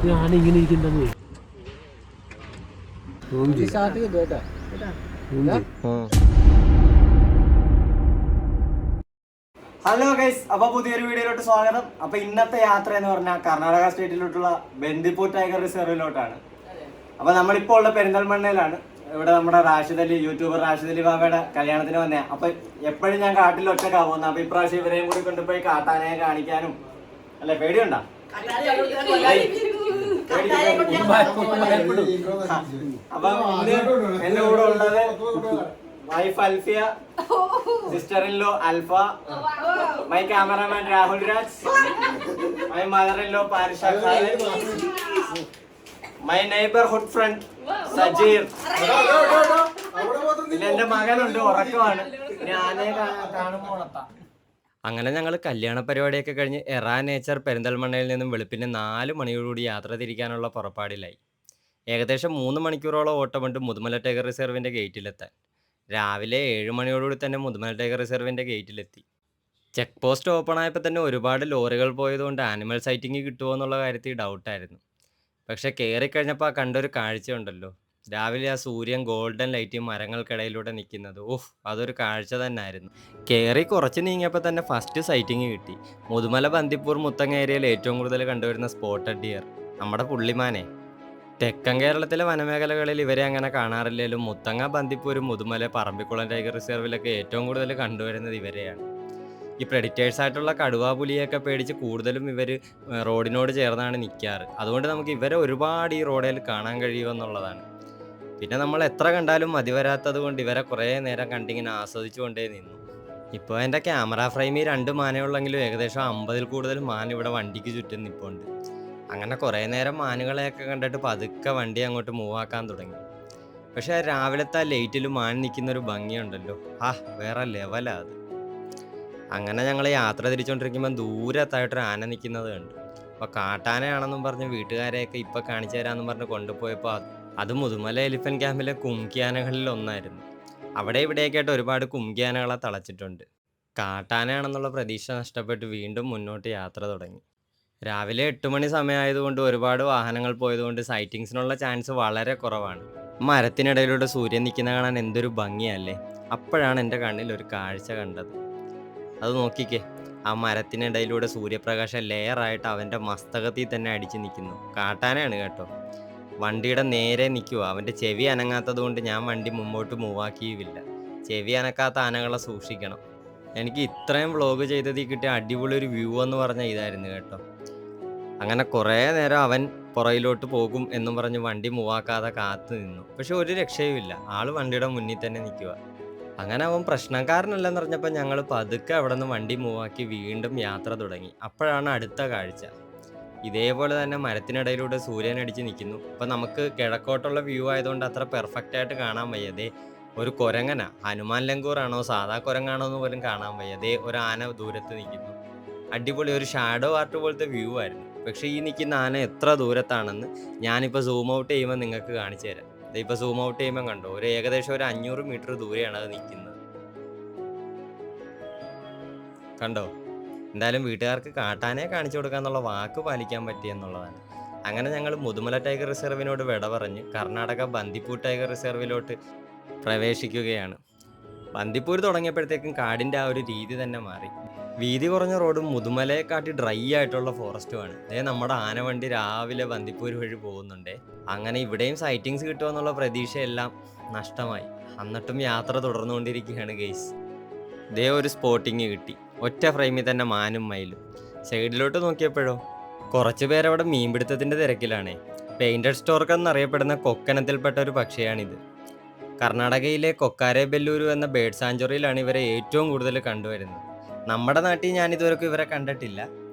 ഞാൻ ഇങ്ങനെ ഇരിക്കണ്ടെന്ന് hello guys, അപ്പൊ പുതിയൊരു വീഡിയോയിലോട്ട് സ്വാഗതം. അപ്പൊ ഇന്നത്തെ യാത്ര എന്ന് പറഞ്ഞാൽ കർണാടക സ്റ്റേറ്റിലോട്ടുള്ള ബന്ദിപ്പൂർ ടൈഗർ റിസർവിലോട്ടാണ്. അപ്പൊ നമ്മളിപ്പോൾ ഉള്ള പെരിന്തൽമണ്ണയിലാണ്. ഇവിടെ നമ്മുടെ യൂട്യൂബർ റാഷിദ് അലി ബാബയുടെ കല്യാണത്തിന് വന്നേ. അപ്പൊ എപ്പോഴും ഞാൻ കാട്ടിൽ ഒറ്റക്കാ പോകുന്നത്. അപ്പൊ ഇപ്രാവശ്യം ഇവരെയും കൂടി കൊണ്ടുപോയി കാട്ടാനയെ കാണിക്കാനും. അല്ലെ, പേടിയുണ്ടാ? അപ്പൊ എന്റെ കൂടെ ഉള്ളത് wife Alfiya, sister in law Alfa, my cameraman Rahul Raj, my mother in law Parisha Khalid, my neighbourhood friend Sajeer. പിന്നെ എന്റെ മകനുണ്ട്, ഉറക്കമാണ്. ഞാനേ കാണുമ്പോൾ ഉണർത്താം. അങ്ങനെ ഞങ്ങൾ കല്യാണ പരിപാടിയൊക്കെ കഴിഞ്ഞ് എറാ നേച്ചർ പെരിന്തൽമണ്ണയിൽ നിന്നും വെളുപ്പിന് 4 മണിയോടുകൂടി യാത്ര തിരിക്കാനുള്ള പുറപ്പാടിലായി. ഏകദേശം 3 മണിക്കൂറോളം ഓട്ടമുണ്ട് മുതുമല ടൈഗർ റിസർവിൻ്റെ ഗേറ്റിലെത്താൻ. രാവിലെ 7 മണിയോടുകൂടി തന്നെ മുതുമല ടൈഗർ റിസർവിൻ്റെ ഗേറ്റിലെത്തി. ചെക്ക് പോസ്റ്റ് ഓപ്പൺ ആയപ്പോൾ തന്നെ ഒരുപാട് ലോറികൾ പോയതുകൊണ്ട് ആനിമൽ സൈറ്റിംഗ് കിട്ടുമോ എന്നുള്ള കാര്യത്തിൽ ഡൗട്ടായിരുന്നു. പക്ഷേ കയറിക്കഴിഞ്ഞപ്പോൾ കണ്ടൊരു കാഴ്ചയുണ്ടല്ലോ, രാവിലെ ആ സൂര്യൻ ഗോൾഡൻ ലൈറ്റ് മരങ്ങൾക്കിടയിലൂടെ നിൽക്കുന്നത്, അതൊരു കാഴ്ച തന്നെ ആയിരുന്നു. കയറി കുറച്ച് നീങ്ങിയപ്പോൾ തന്നെ ഫസ്റ്റ് സൈറ്റിങ് കിട്ടി. മുതുമല ബന്ദിപ്പൂർ മുത്തങ്ങ ഏരിയയിൽ ഏറ്റവും കൂടുതൽ കണ്ടുവരുന്ന സ്പോട്ടഡ് ഡിയർ, നമ്മുടെ പുള്ളിമാനെ. തെക്കൻ കേരളത്തിലെ വനമേഖലകളിൽ ഇവരെ അങ്ങനെ കാണാറില്ലെങ്കിലും മുത്തങ്ങ, ബന്ദിപ്പൂർ, മുതുമല, പറമ്പിക്കുളം ടൈഗർ റിസർവിലൊക്കെ ഏറ്റവും കൂടുതൽ കണ്ടുവരുന്നത് ഇവരെയാണ്. ഈ പ്രെഡിറ്റേഴ്സായിട്ടുള്ള കടുവാ, പുലിയൊക്കെ പേടിച്ച് കൂടുതലും ഇവർ റോഡിനോട് ചേർന്നാണ് നിൽക്കാറ്. അതുകൊണ്ട് നമുക്ക് ഇവരെ ഒരുപാട് ഈ റോഡിൽ കാണാൻ കഴിയുമെന്നുള്ളതാണ്. പിന്നെ നമ്മൾ എത്ര കണ്ടാലും മതി വരാത്തത് കൊണ്ട് ഇവരെ കുറേ നേരം കണ്ടിങ്ങനെ ആസ്വദിച്ചു കൊണ്ടേ നിന്നു. ഇപ്പോൾ എൻ്റെ ക്യാമറ ഫ്രെയിമിൽ 2 മാനയുള്ളെങ്കിലും ഏകദേശം 50-ൽ കൂടുതൽ മാൻ ഇവിടെ വണ്ടിക്ക് ചുറ്റും നിൽപ്പുണ്ട്. അങ്ങനെ കുറേ നേരം മാനുകളെയൊക്കെ കണ്ടിട്ട് പതുക്കെ വണ്ടി അങ്ങോട്ട് മൂവാക്കാൻ തുടങ്ങി. പക്ഷേ രാവിലത്തെ ലൈറ്റിൽ മാൻ നിൽക്കുന്നൊരു ഭംഗിയുണ്ടല്ലോ, വേറെ ലെവലാ അത്. അങ്ങനെ ഞങ്ങൾ യാത്ര തിരിച്ചുകൊണ്ടിരിക്കുമ്പോൾ ദൂരത്തായിട്ടൊരു ആന നിൽക്കുന്നത് കണ്ടു. അപ്പോൾ കാട്ടാനയാണെന്നും പറഞ്ഞ് വീട്ടുകാരെയൊക്കെ ഇപ്പോൾ കാണിച്ചു തരാമെന്നും പറഞ്ഞ് കൊണ്ടുപോയപ്പോൾ അത് മുതുമല എലിഫന്റ് ക്യാമ്പിലെ കുംകിയാനകളിൽ ഒന്നായിരുന്നു. അവിടെ ഇവിടെയൊക്കെയായിട്ട് ഒരുപാട് കുംകിയാനകളെ തളച്ചിട്ടുണ്ട്. കാട്ടാനയാണെന്നുള്ള പ്രതീക്ഷ നഷ്ടപ്പെട്ട് വീണ്ടും മുന്നോട്ട് യാത്ര തുടങ്ങി. രാവിലെ 8 മണി സമയമായതുകൊണ്ട് ഒരുപാട് വാഹനങ്ങൾ പോയതുകൊണ്ട് സൈറ്റിങ്സിനുള്ള ചാൻസ് വളരെ കുറവാണ്. മരത്തിനിടയിലൂടെ സൂര്യൻ നിൽക്കുന്ന കാണാൻ എന്തൊരു ഭംഗിയല്ലേ. അപ്പോഴാണ് എൻ്റെ കണ്ണിൽ ഒരു കാഴ്ച കണ്ടത്. അത് നോക്കിക്കേ, ആ മരത്തിനിടയിലൂടെ സൂര്യപ്രകാശം ലെയറായിട്ട് അവൻ്റെ മസ്തകത്തിൽ തന്നെ അടിച്ചു നിൽക്കുന്നു. കാട്ടാനയാണ് കേട്ടോ. വണ്ടിയുടെ നേരെ നിൽക്കുക. അവൻ്റെ ചെവി അനങ്ങാത്തത് കൊണ്ട് ഞാൻ വണ്ടി മുമ്പോട്ട് മൂവാക്കിയുമില്ല. ചെവി അനക്കാത്ത ആനകളെ സൂക്ഷിക്കണം. എനിക്ക് ഇത്രയും വ്ളോഗ് ചെയ്തതിൽ കിട്ടിയ അടിപൊളി ഒരു വ്യൂ എന്ന് പറഞ്ഞാൽ ഇതായിരുന്നു കേട്ടോ. അങ്ങനെ കുറേ നേരം അവൻ പുറയിലോട്ട് പോകും എന്നും പറഞ്ഞ് വണ്ടി മൂവാക്കാതെ കാത്തു നിന്നു. പക്ഷെ ഒരു രക്ഷയുമില്ല, ആൾ വണ്ടിയുടെ മുന്നിൽ തന്നെ നിൽക്കുക. അങ്ങനെ അവൻ പ്രശ്നക്കാരനല്ലെന്ന് പറഞ്ഞപ്പോൾ ഞങ്ങൾ പതുക്കെ അവിടെ നിന്ന് വണ്ടി മൂവാക്കി വീണ്ടും യാത്ര തുടങ്ങി. അപ്പോഴാണ് അടുത്ത കാഴ്ച. ഇതേപോലെ തന്നെ മരത്തിനിടയിലൂടെ സൂര്യൻ അടിച്ച് നിൽക്കുന്നു. അപ്പം നമുക്ക് കിഴക്കോട്ടുള്ള വ്യൂ ആയതുകൊണ്ട് അത്ര പെർഫെക്റ്റ് ആയിട്ട് കാണാൻ വയ്യതേ. ഒരു കുരങ്ങനാ, ഹനുമാൻ ലങ്കൂറാണോ സാധാ കുരങ്ങാണോ എന്ന് പോലും കാണാൻ വയ്യതേ. ഒരു ആന ദൂരത്ത് നിൽക്കുന്നു. അടിപൊളി ഒരു ഷാഡോ ആർട്ട് പോലത്തെ വ്യൂ ആയിരുന്നു. പക്ഷേ ഈ നിൽക്കുന്ന ആന എത്ര ദൂരത്താണെന്ന് ഞാനിപ്പോൾ സൂം ഔട്ട് ചെയ്യുമ്പോൾ നിങ്ങൾക്ക് കാണിച്ചു തരാം. ഇപ്പോൾ സൂം ഔട്ട് ചെയ്യുമ്പോൾ കണ്ടോ, ഏകദേശം ഒരു 500 മീറ്റർ ദൂരെയാണ് അത് നിൽക്കുന്നത്. കണ്ടോ? എന്തായാലും വീട്ടുകാർക്ക് കാട്ടാനയെ കാണിച്ചു കൊടുക്കാന്നുള്ള വാക്ക് പാലിക്കാൻ പറ്റിയെന്നുള്ളതാണ്. അങ്ങനെ ഞങ്ങൾ മുതുമല ടൈഗർ റിസർവിനോട് വിട പറഞ്ഞ് കർണാടക ബന്ദിപ്പൂർ ടൈഗർ റിസർവിലോട്ട് പ്രവേശിക്കുകയാണ്. ബന്ദിപ്പൂർ തുടങ്ങിയപ്പോഴത്തേക്കും കാടിൻ്റെ ആ ഒരു രീതി തന്നെ മാറി. വീതി കുറഞ്ഞ റോഡും മുതുമലയെക്കാട്ടി ഡ്രൈ ആയിട്ടുള്ള ഫോറസ്റ്റുമാണ്. നമ്മുടെ ആനവണ്ടി രാവിലെ ബന്ദിപ്പൂർ വഴി പോകുന്നുണ്ടേ. അങ്ങനെ ഇവിടെയും സൈറ്റിങ്സ് കിട്ടുമെന്നുള്ള പ്രതീക്ഷയെല്ലാം നഷ്ടമായി. എന്നിട്ടും യാത്ര തുടർന്നുകൊണ്ടിരിക്കുകയാണ് ഗെയ്സ്. ഒരു സ്പോട്ടിങ് കിട്ടി. ഒറ്റ ഫ്രെയിമിൽ തന്നെ മാനും മയിലും. സൈഡിലോട്ട് നോക്കിയപ്പോഴോ കുറച്ച് പേരവിടെ മീൻപിടുത്തത്തിൻ്റെ തിരക്കിലാണേ. പെയിൻറ്റഡ് സ്റ്റോർക്ക് എന്നറിയപ്പെടുന്ന കൊക്കനത്തിൽപ്പെട്ട ഒരു പക്ഷിയാണിത്. കർണാടകയിലെ കൊക്കാരെ ബെല്ലൂരു എന്ന ബേർഡ് സാഞ്ചുറിയിലാണ് ഇവരെ ഏറ്റവും കൂടുതൽ കണ്ടുവരുന്നത്. നമ്മുടെ നാട്ടിൽ ഞാനിതുവരെക്കും ഇവരെ കണ്ടിട്ടില്ല,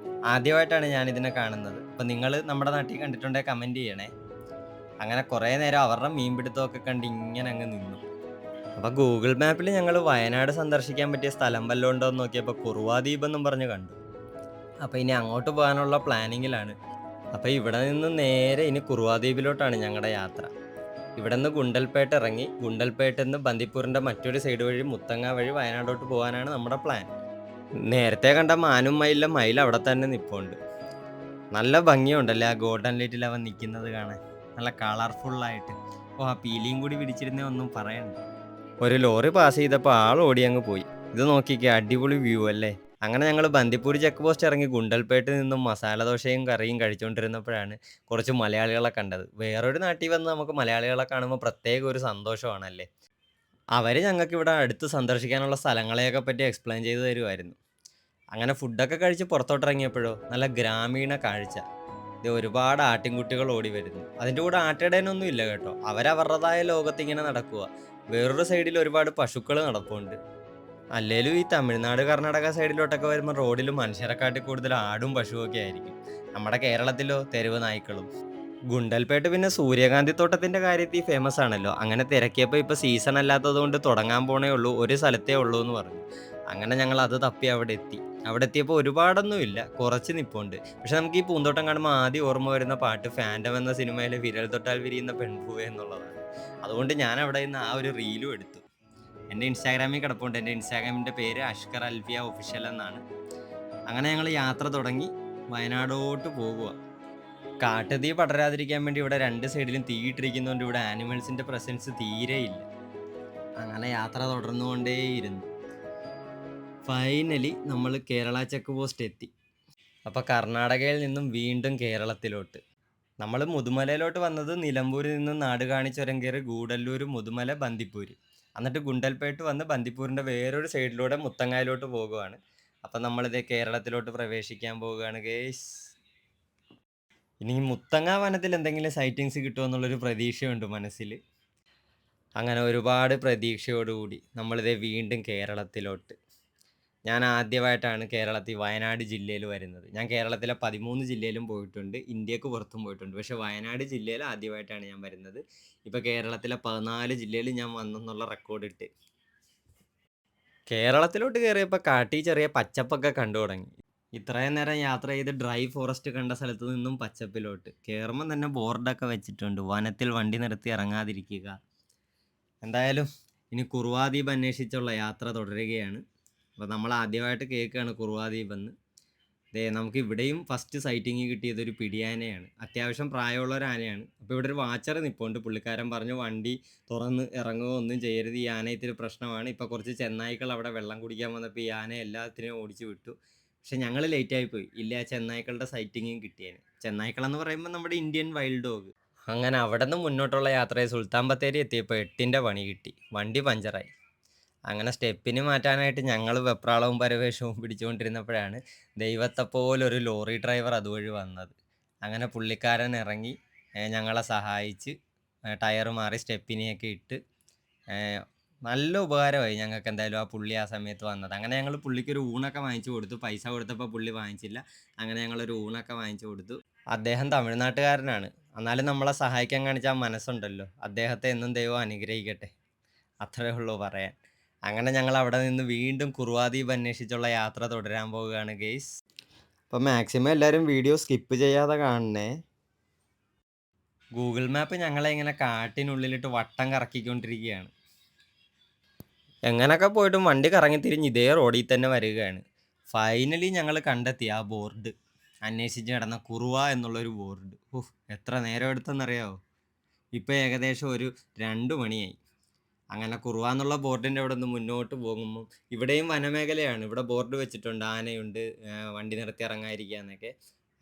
ആദ്യമായിട്ടാണ് ഞാനിതിനെ കാണുന്നത്. അപ്പോൾ നിങ്ങൾ നമ്മുടെ നാട്ടിൽ കണ്ടിട്ടുണ്ടെങ്കിൽ കമൻറ്റ് ചെയ്യണേ. അങ്ങനെ കുറേ നേരം അവരുടെ മീൻപിടുത്തമൊക്കെ കണ്ട് ഇങ്ങനെ അങ്ങ് നിന്നു. അപ്പോൾ ഗൂഗിൾ മാപ്പിൽ ഞങ്ങൾ വയനാട് സന്ദർശിക്കാൻ പറ്റിയ സ്ഥലം വല്ലതും ഉണ്ടോ എന്ന് നോക്കിയപ്പോൾ കുറുവാദ്വീപ് എന്നും പറഞ്ഞ് കണ്ടു. അപ്പോൾ ഇനി അങ്ങോട്ട് പോകാനുള്ള പ്ലാനിങ്ങിലാണ്. അപ്പോൾ ഇവിടെ നിന്ന് നേരെ ഇനി കുറുവാദ്വീപിലോട്ടാണ് ഞങ്ങളുടെ യാത്ര. ഇവിടെ നിന്ന് ഗുണ്ടൽപേട്ട് ഇറങ്ങി ഗുണ്ടൽപേട്ടിൽ നിന്ന് ബന്ദിപ്പൂരിൻ്റെ മറ്റൊരു സൈഡ് വഴി മുത്തങ്ങ വഴി വയനാടോട്ട് പോകാനാണ് നമ്മുടെ പ്ലാൻ. നേരത്തെ കണ്ട മാനും മയിലും മയിൽ അവിടെ തന്നെ നിൽപ്പുണ്ട്. നല്ല ഭംഗിയുണ്ടല്ലേ ആ ഗോൾഡൻ ലൈറ്റിൽ അവൻ നിൽക്കുന്നത് കാണാൻ, നല്ല കളർഫുള്ളായിട്ട്. ഓ, ആ പീലിയും കൂടി പിടിച്ചിരുന്നേ ഒന്നും പറയണ്ട. ഒരു ലോറി പാസ് ചെയ്തപ്പോൾ ആൾ ഓടി അങ്ങ് പോയി. ഇത് നോക്കിക്കേ, അടിപൊളി വ്യൂ അല്ലേ. അങ്ങനെ ഞങ്ങൾ ബന്ദിപ്പൂർ ചെക്ക് പോസ്റ്റ് ഇറങ്ങി ഗുണ്ടൽപേട്ടിൽ നിന്നും മസാല ദോശയും കറിയും കഴിച്ചുകൊണ്ടിരുന്നപ്പോഴാണ് കുറച്ച് മലയാളികളെ കണ്ടത്. വേറൊരു നാട്ടിൽ വന്ന് നമുക്ക് മലയാളികളെ കാണുമ്പോൾ പ്രത്യേക ഒരു സന്തോഷമാണല്ലേ. അവർ ഞങ്ങൾക്ക് ഇവിടെ അടുത്ത് സന്ദർശിക്കാനുള്ള സ്ഥലങ്ങളെയൊക്കെ പറ്റി എക്സ്പ്ലെയിൻ ചെയ്തു തരുമായിരുന്നു. അങ്ങനെ ഫുഡൊക്കെ കഴിച്ച് പുറത്തോട്ടിറങ്ങിയപ്പോഴോ നല്ല ഗ്രാമീണ കാഴ്ച. ഇത് ഒരുപാട് ആട്ടിൻകുട്ടികൾ ഓടി വരുന്നു. അതിൻ്റെ കൂടെ ആട്ടിടേനൊന്നും ഇല്ല കേട്ടോ, അവരവരുടേതായ ലോകത്ത് ഇങ്ങനെ നടക്കുക. വേറൊരു സൈഡിൽ ഒരുപാട് പശുക്കൾ നടപ്പുണ്ട്. അല്ലേലും ഈ തമിഴ്നാട് കർണാടക സൈഡിലോട്ടൊക്കെ വരുമ്പോൾ റോഡിൽ മനുഷ്യരെക്കാട്ടി കൂടുതൽ ആടും പശുവൊക്കെ ആയിരിക്കും. നമ്മുടെ കേരളത്തിലോ തെരുവ് നായ്ക്കളും. ഗുണ്ടൽപേട്ട് പിന്നെ സൂര്യകാന്തി തോട്ടത്തിൻ്റെ കാര്യത്തിൽ ഫേമസ് ആണല്ലോ. അങ്ങനെ തിരക്കിയപ്പോൾ ഇപ്പോൾ സീസൺ അല്ലാത്തത് കൊണ്ട് തുടങ്ങാൻ പോണേ ഉള്ളൂ, ഒരു സ്ഥലത്തേ ഉള്ളൂ എന്ന് പറഞ്ഞു. അങ്ങനെ ഞങ്ങൾ അത് തപ്പി അവിടെ എത്തി. അവിടെ എത്തിയപ്പോൾ ഒരുപാടൊന്നും ഇല്ല, കുറച്ച് നിപ്പുണ്ട്. പക്ഷെ നമുക്ക് ഈ പൂന്തോട്ടം കാണുമ്പോൾ ആദ്യം ഓർമ്മ വരുന്ന പാട്ട് ഫാൻറ്റം എന്ന സിനിമയിലെ വിരൽ തൊട്ടാൽ വിരിയുന്ന പെൺപൂവേ എന്നുള്ളതാണ്. അതുകൊണ്ട് ഞാൻ അവിടെ നിന്ന് ആ ഒരു റീലും എടുത്തു. എൻ്റെ ഇൻസ്റ്റാഗ്രാമിൽ കിടപ്പുണ്ട്. എൻ്റെ ഇൻസ്റ്റാഗ്രാമിൻ്റെ പേര് അഷ്കർ അൽഫിയ ഒഫീഷ്യൽ എന്നാണ്. അങ്ങനെ ഞങ്ങൾ യാത്ര തുടങ്ങി വയനാടോട്ട് പോകുക. കാട്ടുതീ പടരാതിരിക്കാൻ വേണ്ടി ഇവിടെ രണ്ട് സൈഡിലും തീയിട്ടിരിക്കുന്നതുകൊണ്ട് ഇവിടെ ആനിമൽസിൻ്റെ പ്രസൻസ് തീരെയില്ല. അങ്ങനെ യാത്ര തുടർന്നുകൊണ്ടേയിരുന്നു. ഫൈനലി നമ്മൾ കേരള ചെക്ക് പോസ്റ്റ് എത്തി. അപ്പോൾ കർണാടകയിൽ നിന്നും വീണ്ടും കേരളത്തിലോട്ട്. നമ്മൾ മുതുമലയിലോട്ട് വന്നത് നിലമ്പൂരിൽ നിന്നും നാടുകാണി ചുരം കയറി ഗൂഡല്ലൂർ, മുതുമല, ബന്ദിപ്പൂർ, എന്നിട്ട് ഗുണ്ടൽപേട്ട് വന്ന് ബന്ദിപ്പൂരിൻ്റെ വേറൊരു സൈഡിലൂടെ മുത്തങ്ങായിലോട്ട് പോകുകയാണ്. അപ്പം നമ്മളിത് കേരളത്തിലോട്ട് പ്രവേശിക്കാൻ പോവുകയാണ് ഗേയ്സ്. ഇനി മുത്തങ്ങ വനത്തിൽ എന്തെങ്കിലും സൈറ്റിങ്സ് കിട്ടുമോ എന്നുള്ളൊരു പ്രതീക്ഷയുണ്ട് മനസ്സിൽ. അങ്ങനെ ഒരുപാട് പ്രതീക്ഷയോടുകൂടി നമ്മളിത് വീണ്ടും കേരളത്തിലോട്ട്. ഞാൻ ആദ്യമായിട്ടാണ് കേരളത്തിൽ വയനാട് ജില്ലയിൽ വരുന്നത്. ഞാൻ കേരളത്തിലെ 13 ജില്ലയിലും പോയിട്ടുണ്ട്, ഇന്ത്യക്ക് പുറത്തും പോയിട്ടുണ്ട്. പക്ഷേ വയനാട് ജില്ലയിൽ ആദ്യമായിട്ടാണ് ഞാൻ വരുന്നത്. ഇപ്പോൾ കേരളത്തിലെ 14 ജില്ലയിൽ ഞാൻ വന്നെന്നുള്ള റെക്കോർഡ് ഇട്ട്. കേരളത്തിലോട്ട് കയറിയപ്പോൾ കാട്ടിൽ ചെറിയ പച്ചപ്പൊക്കെ കണ്ടു തുടങ്ങി. ഇത്രയും നേരം യാത്ര ചെയ്ത് ഡ്രൈ ഫോറസ്റ്റ് കണ്ട സ്ഥലത്ത് നിന്നും പച്ചപ്പിലോട്ട് കയറുമ്പോൾ തന്നെ ബോർഡൊക്കെ വെച്ചിട്ടുണ്ട്, വനത്തിൽ വണ്ടി നിർത്തി ഇറങ്ങാതിരിക്കുക. എന്തായാലും ഇനി കുറുവാ ദ്വീപ് അന്വേഷിച്ചുള്ള യാത്ര തുടരുകയാണ്. അപ്പോൾ നമ്മൾ ആദ്യമായിട്ട് കേൾക്കുകയാണ് കുറുവാ ദ്വീപ് എന്ന്. നമുക്ക് ഇവിടെയും ഫസ്റ്റ് സൈറ്റിങ് കിട്ടിയത് ഒരു പിടിയാനയാണ്. അത്യാവശ്യം പ്രായമുള്ള ഒരു ആനയാണ്. അപ്പോൾ ഇവിടെ ഒരു വാച്ചർ നിൽപ്പുണ്ട്. പുള്ളിക്കാരൻ പറഞ്ഞു വണ്ടി തുറന്ന് ഇറങ്ങുകയോ ഒന്നും ചെയ്യരുത്, ഈ ആന ഇത്തിരി പ്രശ്നമാണ്. ഇപ്പോൾ കുറച്ച് ചെന്നായ്ക്കൾ അവിടെ വെള്ളം കുടിക്കാൻ വന്നപ്പോൾ ഈ ആന എല്ലാത്തിനെയും ഓടിച്ചു വിട്ടു. പക്ഷെ ഞങ്ങൾ ലേറ്റായിപ്പോയി, ഇല്ല ചെന്നായ്ക്കളുടെ സൈറ്റിങ്ങും കിട്ടിയേനെ. ചെന്നായ്ക്കളെന്ന് പറയുമ്പോൾ നമ്മുടെ ഇന്ത്യൻ വൈൽഡ് ഡോഗ്. അങ്ങനെ അവിടെ നിന്ന് മുന്നോട്ടുള്ള യാത്രയിൽ സുൽത്താൻ ബത്തേരി എത്തിയപ്പോൾ 8ൻ്റെ പണി കിട്ടി, വണ്ടി പഞ്ചറായി. അങ്ങനെ സ്റ്റെപ്പിന് മാറ്റാനായിട്ട് ഞങ്ങൾ വെപ്രാളവും പരവേഷവും പിടിച്ചുകൊണ്ടിരുന്നപ്പോഴാണ് ദൈവത്തെപ്പോലൊരു ലോറി ഡ്രൈവർ അതുവഴി വന്നത്. അങ്ങനെ പുള്ളിക്കാരൻ ഇറങ്ങി ഞങ്ങളെ സഹായിച്ച് ടയർ മാറി സ്റ്റെപ്പിനെയൊക്കെ ഇട്ട് നല്ല ഉപകാരമായി ഞങ്ങൾക്ക്. എന്തായാലും ആ പുള്ളി ആ സമയത്ത് വന്നത്. അങ്ങനെ ഞങ്ങൾ പുള്ളിക്കൊരു ഊണൊക്കെ വാങ്ങിച്ചു കൊടുത്തു. പൈസ കൊടുത്തപ്പോൾ പുള്ളി വാങ്ങിച്ചില്ല. അങ്ങനെ ഞങ്ങളൊരു ഊണൊക്കെ വാങ്ങിച്ചു കൊടുത്തു. അദ്ദേഹം തമിഴ്നാട്ടുകാരനാണ്, എന്നാലും നമ്മളെ സഹായിക്കാൻ കാണിച്ച ആ മനസ്സുണ്ടല്ലോ, അദ്ദേഹത്തെ എന്നും ദൈവം അനുഗ്രഹിക്കട്ടെ, അത്രയേ ഉള്ളൂ പറയാൻ. അങ്ങനെ ഞങ്ങൾ അവിടെ നിന്ന് വീണ്ടും കുറുവാ ദ്വീപ് അന്വേഷിച്ചുള്ള യാത്ര തുടരാൻ പോവുകയാണ് ഗെയ്സ്. അപ്പോൾ മാക്സിമം എല്ലാവരും വീഡിയോ സ്കിപ്പ് ചെയ്യാതെ കാണണേ. ഗൂഗിൾ മാപ്പ് ഞങ്ങളെ ഇങ്ങനെ കാട്ടിനുള്ളിലിട്ട് വട്ടം കറക്കിക്കൊണ്ടിരിക്കുകയാണ്. എങ്ങനെയൊക്കെ പോയിട്ടും വണ്ടി കറങ്ങി തിരിഞ്ഞ് ഇതേ റോഡിൽ തന്നെ വരികയാണ്. ഫൈനലി ഞങ്ങൾ കണ്ടെത്തി ആ ബോർഡ്, അന്വേഷിച്ച് കിടന്ന കുറുവ എന്നുള്ളൊരു ബോർഡ്. എത്ര നേരം എടുത്തെന്നറിയാമോ? ഇപ്പോൾ ഏകദേശം ഒരു 2 മണിയായി. അങ്ങനെ കുറുവ എന്നുള്ള ബോർഡിൻ്റെ അവിടെ നിന്ന് മുന്നോട്ട് പോകുമ്പോൾ ഇവിടെയും വനമേഖലയാണ്. ഇവിടെ ബോർഡ് വെച്ചിട്ടുണ്ട്, ആനയുണ്ട്, വണ്ടി നിർത്തി ഇറങ്ങാതിരിക്കുക എന്നൊക്കെ.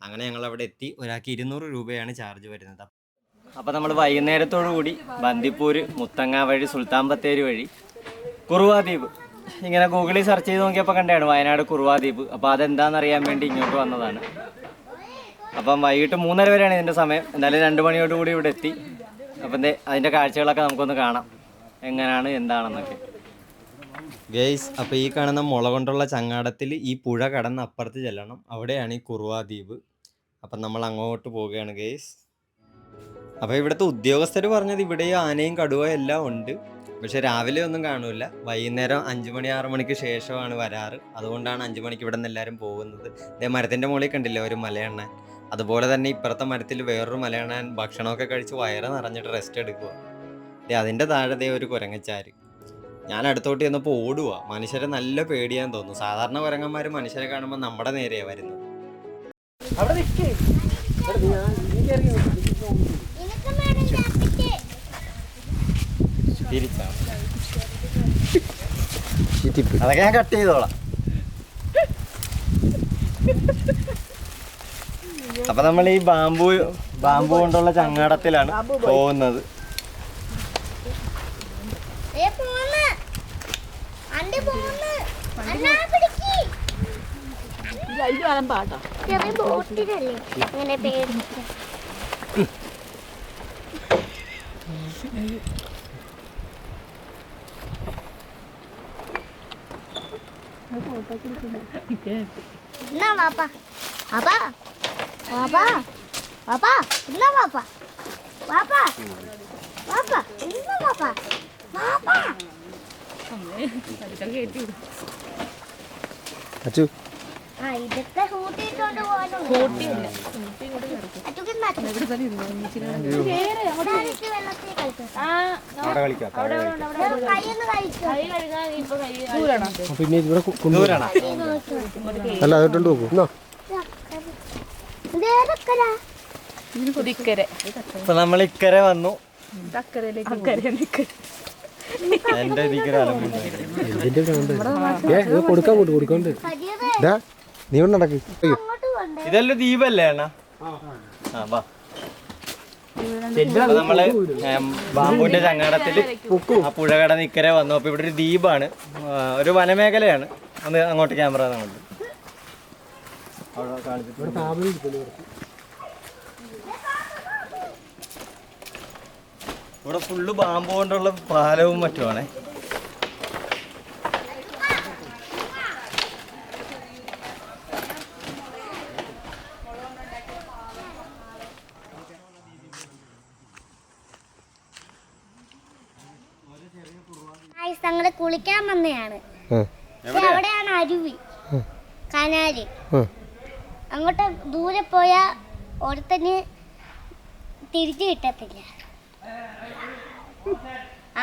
അങ്ങനെ ഞങ്ങൾ അവിടെ എത്തി. ഒരാൾക്ക് 200 രൂപയാണ് ചാർജ് വരുന്നത്. അപ്പോൾ നമ്മൾ വൈകുന്നേരത്തോടു കൂടി ബന്ദിപ്പൂർ, മുത്തങ്ങ വഴി സുൽത്താൻ ബത്തേരി വഴി കുറുവാ ദ്വീപ് ഇങ്ങനെ ഗൂഗിളിൽ സെർച്ച് ചെയ്ത് നോക്കിയപ്പോൾ കണ്ടാണ് വയനാട് കുറുവാ ദ്വീപ്. അപ്പോൾ അതെന്താണെന്നറിയാൻ വേണ്ടി ഇങ്ങോട്ട് വന്നതാണ്. അപ്പം വൈകിട്ട് 3:30 വരെയാണ് ഇതിൻ്റെ സമയം. എന്തായാലും 2 മണിയോടുകൂടി ഇവിടെ എത്തി. അപ്പം അതിൻ്റെ കാഴ്ചകളൊക്കെ നമുക്കൊന്ന് കാണാം, എങ്ങനെയാണ് എന്താണെന്നൊക്കെ ഗെയ്സ്. അപ്പോൾ ഈ കാണുന്ന മുള കൊണ്ടുള്ള ചങ്ങാടത്തിൽ ഈ പുഴ കടന്ന് അപ്പുറത്ത് ചെല്ലണം, അവിടെയാണ് ഈ കുറുവാ ദ്വീപ്. അപ്പം നമ്മൾ അങ്ങോട്ട് പോവുകയാണ് ഗെയ്സ്. അപ്പോൾ ഇവിടുത്തെ ഉദ്യോഗസ്ഥർ പറഞ്ഞത് ഇവിടെ ആനയും കടുവയും എല്ലാം ഉണ്ട്, പക്ഷെ രാവിലെ ഒന്നും കാണൂല. വൈകുന്നേരം 5 മണി 6 മണിക്ക് ശേഷമാണ് വരാറ്. അതുകൊണ്ടാണ് 5 മണിക്ക് ഇവിടെ നിന്ന് എല്ലാവരും പോകുന്നത്. മരത്തിൻ്റെ മുകളിൽ കണ്ടില്ലേ ഒരു മലയണ്ണാൻ, അതുപോലെ തന്നെ ഇപ്പുറത്തെ മരത്തിൽ വേറൊരു മലയണ്ണാൻ ഭക്ഷണമൊക്കെ കഴിച്ച് വയറ് നിറഞ്ഞിട്ട് റെസ്റ്റ് എടുക്കുക. അതിൻ്റെ താഴെ ഒരു കുരങ്ങച്ചാര്. ഞാൻ അടുത്തോട്ട് ചെന്നപ്പോൾ ഓടുക. മനുഷ്യരെ നല്ല പേടിയാന്ന് തോന്നുന്നു. സാധാരണ കുരങ്ങന്മാർ മനുഷ്യരെ കാണുമ്പോൾ നമ്മുടെ നേരെയാണ് വരുന്നത്. അവിടെ നിൽക്കേ. തിരിച്ചാണ് അതൊക്കെ ഞാൻ കട്ട് ചെയ്തോളാം. അപ്പൊ നമ്മൾ ഈ ബാമ്പു കൊണ്ടുള്ള ചങ്ങാടത്തിലാണ് പോകുന്നത്. ഇതൊക്കെ കൂട്ടിയിട്ടോണ്ട് പിന്നെ ഇവിടെ അല്ല അതോണ്ട് നോക്കൂ. ഇപ്പൊ നമ്മൾ ഇക്കരെ വന്നു. എന്റെ കൊടുക്കാൻ കൊടുക്കണ്ട്. നീ കൊണ്ട് നടക്ക്. ഇതെല്ലാം ദ്വീപല്ലേ അണ്ണാ? നമ്മള് ബാമ്പുവിന്റെ ചങ്ങാടത്തില് ആ പുഴകട നിക്കരെ വന്നു. അപ്പൊ ഇവിടെ ഒരു ദ്വീപാണ്, ഒരു വനമേഖലയാണ്. ഒന്ന് അങ്ങോട്ട് ക്യാമറ അങ്ങോട്ട് ഇവിടെ ഫുള്ള് ബാമ്പു കൊണ്ടുള്ള പാലവും മറ്റുമാണേ. ഞങ്ങള് കുളിക്കാൻ വന്നതാണ്. അവിടെയാണ് അരുവി, കനാല്. അങ്ങോട്ട് ദൂരെ പോയാ ഒരുത്തന് തിരിച്ചു കിട്ടത്തില്ല.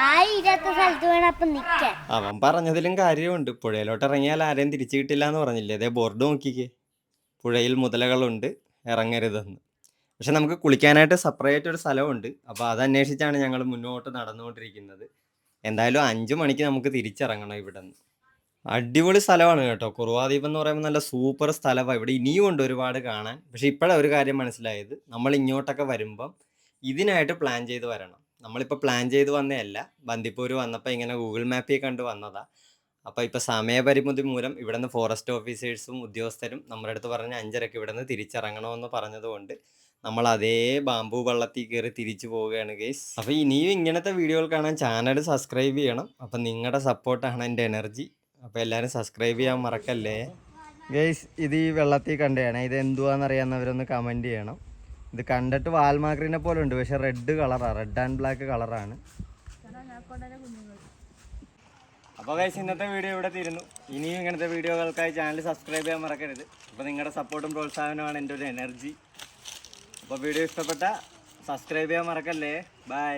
ആയിരത്ത സ്ഥലത്ത് വേണം അപ്പൊ നിക്കാൻ. അവൻ പറഞ്ഞതിലും കാര്യമുണ്ട്. പുഴയിലോട്ട് ഇറങ്ങിയാൽ ആരെയും തിരിച്ചു കിട്ടില്ല എന്ന് പറഞ്ഞില്ലേ? അതേ ബോർഡ് നോക്കിക്കേ, പുഴയിൽ മുതലകളുണ്ട്, ഇറങ്ങരുതെന്ന്. പക്ഷെ നമുക്ക് കുളിക്കാനായിട്ട് സെപ്പറേറ്റ് ഒരു സ്ഥലമുണ്ട്. അപ്പോൾ അത് അന്വേഷിച്ചാണ് ഞങ്ങൾ മുന്നോട്ട് നടന്നുകൊണ്ടിരിക്കുന്നത്. എന്തായാലും 5 മണിക്ക് നമുക്ക് തിരിച്ചിറങ്ങണം ഇവിടെ നിന്ന്. അടിപൊളി സ്ഥലമാണ് കേട്ടോ. കുറുവാദ്വീപ് എന്ന് പറയുമ്പോൾ നല്ല സൂപ്പർ സ്ഥലമാണ്. ഇവിടെ ഇനിയും ഉണ്ട് ഒരുപാട് കാണാൻ. പക്ഷെ ഇപ്പോഴാണ് ഒരു കാര്യം മനസ്സിലായത്, നമ്മൾ ഇങ്ങോട്ടൊക്കെ വരുമ്പം ഇതിനായിട്ട് പ്ലാൻ ചെയ്ത് വരണം. നമ്മളിപ്പോൾ പ്ലാൻ ചെയ്ത് വന്നതല്ല, ബന്ദിപ്പൂർ വന്നപ്പോൾ ഇങ്ങനെ ഗൂഗിൾ മാപ്പിൽ കണ്ട് വന്നതാണ്. അപ്പോൾ ഇപ്പോൾ സമയപരിമിതി മൂലം ഇവിടെ നിന്ന് ഫോറസ്റ്റ് ഓഫീസേഴ്സും ഉദ്യോഗസ്ഥരും നമ്മുടെ അടുത്ത് പറഞ്ഞ് 5:30 ഇവിടെ നിന്ന് തിരിച്ചിറങ്ങണമെന്ന് പറഞ്ഞതുകൊണ്ട് നമ്മൾ അതേ ബാമ്പു വള്ളത്തിൽ കയറി തിരിച്ചു പോവുകയാണ് ഗൈസ്. അപ്പോൾ ഇനിയും ഇങ്ങനത്തെ വീഡിയോകൾ കാണാൻ ചാനൽ സബ്സ്ക്രൈബ് ചെയ്യണം. അപ്പം നിങ്ങളുടെ സപ്പോർട്ടാണ് എൻ്റെ എനർജി. അപ്പോൾ എല്ലാവരും സബ്സ്ക്രൈബ് ചെയ്യാൻ മറക്കല്ലേ ഗൈസ്. ഇത് ഈ വെള്ളത്തിൽ കണ്ടതാണ്. ഇത് എന്തുവാണെന്നറിയാവുന്നവരൊന്ന് കമൻറ്റ് ചെയ്യണം. ഇത് കണ്ടിട്ട് വാൽമാക്രീനെ പോലെ ഉണ്ട്, പക്ഷെ റെഡ് കളറാണ്, റെഡ് ആൻഡ് ബ്ലാക്ക് കളറാണ്. അപ്പോൾ ഗൈസ് ഇന്നത്തെ വീഡിയോ ഇവിടെ തീരുന്നു. ഇനിയും ഇങ്ങനത്തെ വീഡിയോകൾക്കായി ചാനൽ സബ്സ്ക്രൈബ് ചെയ്യാൻ മറക്കരുത്. അപ്പോൾ നിങ്ങളുടെ സപ്പോർട്ടും പ്രോത്സാഹനമാണ് എൻ്റെ ഒരു എനർജി. അപ്പോൾ വീഡിയോ ഇഷ്ടപ്പെട്ട സബ്സ്ക്രൈബ് ചെയ്യാൻ മറക്കല്ലേ. ബൈ.